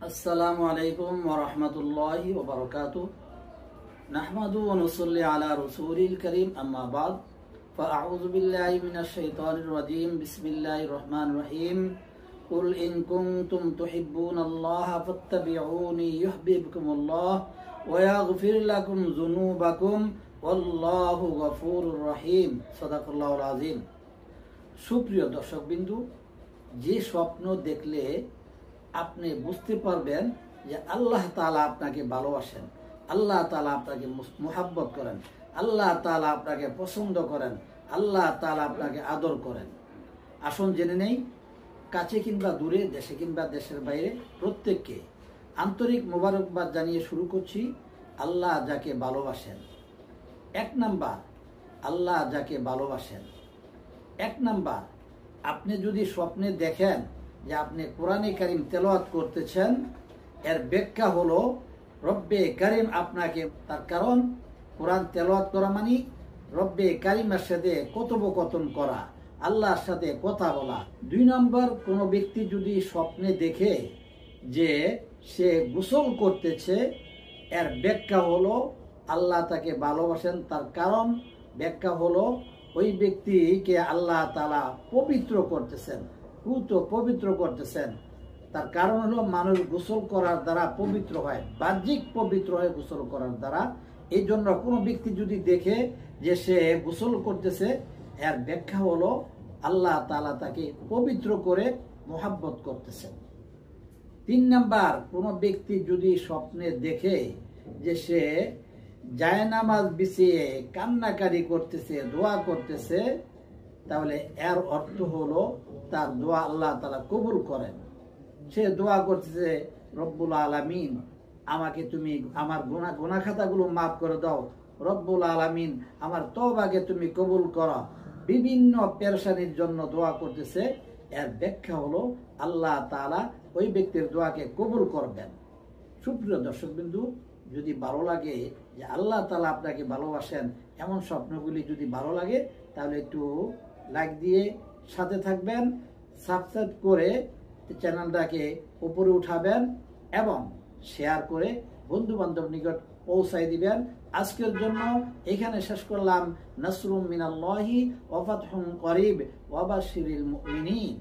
আসসালামু আলাইকুম ওয়া রাহমাতুল্লাহি ওয়া বারাকাতুহু নাহমাদু ওয়া নুসাল্লি আলা রাসূলিল কারীম আম্মা বা'দ ফাআউযু বিল্লাহি মিনাশ শাইতানির রাজীম বিসমিল্লাহির রহমানির রহিম কুল ইন কুনতুম তুহিব্বুনাল্লাহা ফাত্তাবিউনি ইউহিব্বুকুমুল্লাহ ওয়া ইয়াগফির লাকুম যুনুবাকুম ওয়াল্লাহু গফুরুর রহিম সাদাকাল্লাহুল আযীম। সুপ্রিয় দর্শকবিন্দু, যে স্বপ্ন দেখলে আপনি বুঝতে পারবেন যে আল্লাহ তাআলা আপনাকে ভালোবাসেন, আল্লাহ তাআলা আপনাকে মুহাব্বত করেন, আল্লাহ তাআলা আপনাকে পছন্দ করেন, আল্লাহ তাআলা আপনাকে আদর করেন। আসুন জেনে নেই, কাছে কিংবা দূরে, দেশে কিংবা দেশের বাইরে প্রত্যেককে আন্তরিক মোবারকবাদ জানিয়ে শুরু করছি। আল্লাহ যাকে ভালোবাসেন, এক নাম্বার আল্লাহ যাকে ভালোবাসেন। এক নাম্বার, আপনি যদি স্বপ্নে দেখেন যে আপনি কোরআনে কারীম তেলাওয়াত করতেছেন, এর ব্যাখ্যা হলো রব্বে কারীম আপনাকে, তার কারণ কোরআন তেলাওয়াত করা মানে রব্বে কারীমের সাথে কথোপকথন করা, আল্লাহর সাথে কথা বলা। দুই নম্বর, কোনো ব্যক্তি যদি স্বপ্নে দেখে যে সে গোসল করতেছে, এর ব্যাখ্যা হলো আল্লাহ তাকে ভালোবাসেন, তার কারণ ব্যাখ্যা হলো ওই ব্যক্তিকে আল্লাহ তাআলা পবিত্র করতেছেন, পবিত্র করতেছেন। তার কারণ হলো মানুষ গোসল করার দ্বারা পবিত্র হয়, বাহ্যিক পবিত্র হয় গোসল করার দ্বারা। এই জন্য কোনো ব্যক্তি যদি দেখে যে সে গোসল করতেছে, এর ব্যাখ্যা হলো আল্লাহ তাআলা তাকে পবিত্র করে মুহাব্বত করতেছেন। তিন নাম্বার, কোনো ব্যক্তি যদি স্বপ্নে দেখে যে সে জায়নামাজ বিছিয়ে কান্নাকারি করতেছে, দোয়া করতেছে, তাহলে এর অর্থ হলো তার দোয়া আল্লাহ তাআলা কবুল করেন। সে দোয়া করতেছে, রব্বুল আলামিন আমাকে তুমি আমার গুনাহ খাতাগুলো মাফ করে দাও, রব্বুল আলামিন আমার তওবাকে তুমি কবুল করো। বিভিন্ন পেরেশানির জন্য দোয়া করতেছে, এর ব্যাখ্যা হলো আল্লাহ তাআলা ওই ব্যক্তির দোয়াকে কবুল করবেন। সুপ্রিয় দর্শকবিন্দু, যদি ভালো লাগে যে আল্লাহ তাআলা আপনাকে ভালোবাসেন, এমন স্বপ্নগুলি যদি ভালো লাগে তাহলে একটু লাইক দিয়ে সাথে থাকবেন, সাবস্ক্রাইব করে চ্যানেলটাকে উপরে উঠাবেন এবং শেয়ার করে বন্ধু বান্ধব নিকট পৌঁছাই দিবেন। আজকের জন্য এখানে শেষ করলাম। নাসরুম মিনাল্লাহি ওয়া ফাতহুন করিব ওয়া বাশশিরিল মুমিনিন।